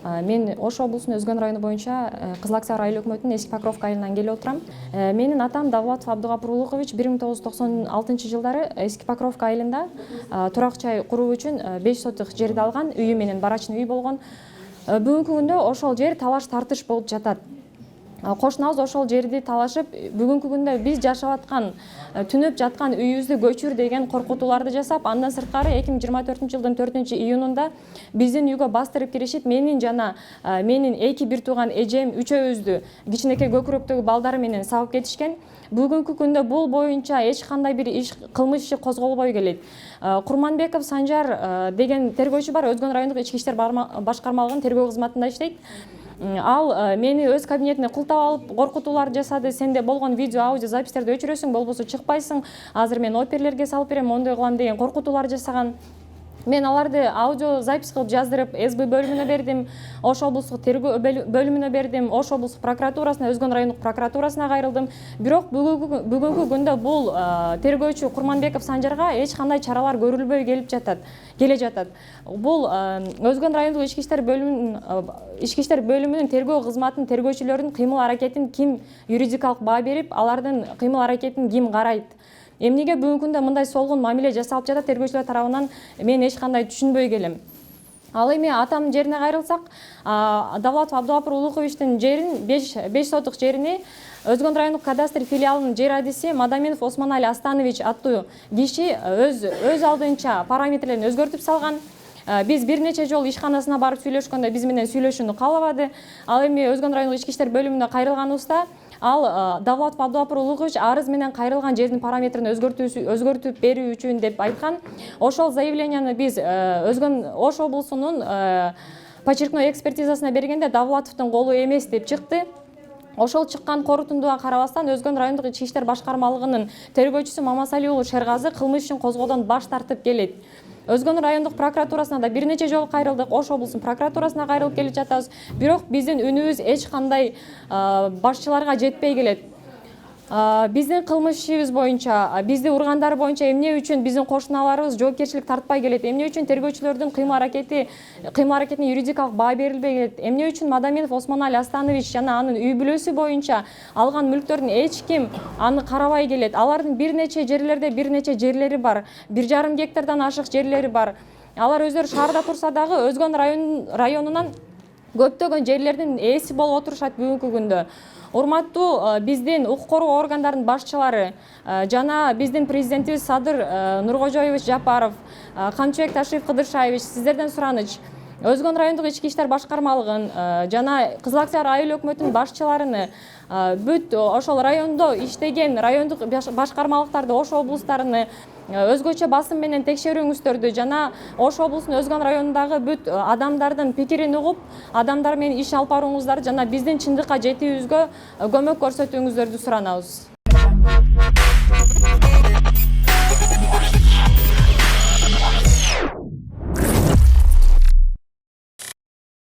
Мен Ош облусунун Өзгөн району боюнча Кызыл Аксай айыл өкмөтүнүн Эски Покровка айылынан келип отурам. Менин атам Давлатов Абдыгапыр Улукович 1996-жылдары Эски Покровка айылында турак жай куруу үчүн 5 соток жерди алган, үйү менен барачный үй болгон. Бүгүнкү күндө ошол жер талаш тартыш болуп жатат. Кошунабыз ошол жерди талашып, бүгүнкү күндө биз жашап аткан, түнөп жаткан үйүбүздү көчүр деген коркутууларды жасап, андан сырткары 2024-жылдын 4-июнунда биздин үйгө бастырып киришип, менин жана менин 2 бир тууган эжем үчөөбүздү кичинекей көкүрөктөгү балдары менен сабап кетишкен. Бүгүнкү күндө бул боюнча эч кандай бир кылмыш иши козголбой келет. Курманбеков Санжар деген тергөөчү бар, Өзгөн райондук ички иштер башкармалыгынын тергөө кызматында иштейт. Ал мени өз кабинетине кылтап алып, коркутууларды жасады. Сенде болгон видео, аудио запистерди өчүрөсүң, болбосо чыкпайсың. Азыр мен оперлерге салып берем, мондой кылам деген коркутуулар жасаган. Мен аларды аудио запись кылып жаздырып, СБ бөлүмүнө бердим, Ош облустук тергөө бөлүмүнө бердим, Ош облустук прокуратурасына, Өзгөн райондук прокуратурасына кайрылдым. Бирок бүгүнкү күндө бул тергөөчү Курманбеков Санжарга эч кандай чаралар көрүлбөй келе жатат. Бул Өзгөн райондук ички иштер бөлүмүнүн тергөө кызматынын тергөөчүлөрүнүн кыймыл аракетин ким юридикалык баа берип, алардын кыймыл аракетин ким карайт? Эмнеге бүгүнкү күндө мындай солгун мамиле жасалып жатат тергөөчүлөр тарабынан, мен эч кандай түшүнбөй келем. Ал эми атамдын жерине кайрылсак, Давлатов Абдыгапыр Улуковичтин жерин 5 соток жерини Өзгөн райондук кадастр филиалынын жер адиси Мадаминов Осмонали Астанович аттуу киши өз алдынча параметрлерин өзгөртүп салган. Биз бир нече жолу ишканасына барып сүйлөшкөндө биз менен сүйлөшүүнү каалабады. Ал эми Өзгөн райондук ички иштер бөлүмүнө кайрылганыбызда ал Давлатов Абдыгапыр Улукович арыз менен кайрылган жердин параметрин өзгөртүп берүү үчүн деп айткан. Ошол заявленияны биз Ош облусунун почеркной экспертизасына бергенде Давлатовдун колу эмес деп чыкты. Ошол чыккан корутундуга карабастан Өзгөн райондук ички иштер башкармалыгынын тергөөчүсү Мамасали уулу Шергазы кылмыш ишин козгоодон баш тартып келет. Өзгөн райондук прокуратурасына да бир нече жолу кайрылдык, Ош облусунун прокуратурасына кайрылып келип жатабыз. Бирок биздин үнүбүз эч кандай башчыларга жетпей келет. Биздин кылмыш ишибиз боюнча, бизди ургандар боюнча эмне үчүн биздин кошуналарыбыз жоопкерчилик тартпай келет? Эмне үчүн тергөөчүлөрдүн кыймыл аракетине юридикалык баа берилбей келет? Эмне үчүн Мадаминов Осмонали Астанович жана анын үй бүлөсү боюнча алган мүлктөрдүн эч ким аны карабай келет? Алардын бир нече жерлерде бир нече жерлери бар, 1,5 гектардан ашык жерлери бар. Алар өздөрү шаарда турса дагы Өзгөн районунан көптөгөн жерлердин ээси болуп отурушат бүгүнкү күндө. Урматтуу биздин укук коргоо органдарынын башчылары жана биздин президентибиз Садыр Нуркожоевич Жапаров, Камчыбек Ташиев Кыдыршаевич, сиздерден сураныч. Өзгөн райондук ички иштер башкармалыгын жана Кызыл Аксай айыл өкмөтүнүн башчыларыны, бүт ошол райондо иштеген райондук башкармалыктарды, Ош облустарыны өзгөчө басым менен текшерүүңүздөрдү жана Ош облусунун Өзгөн районундагы бүт адамдардын пикирин угуп, адамдар менен иш алып барууңуздарды жана биздин чындыкка жетүүбүзгө көмөк көрсөтүүңүздөрдү суранабыз.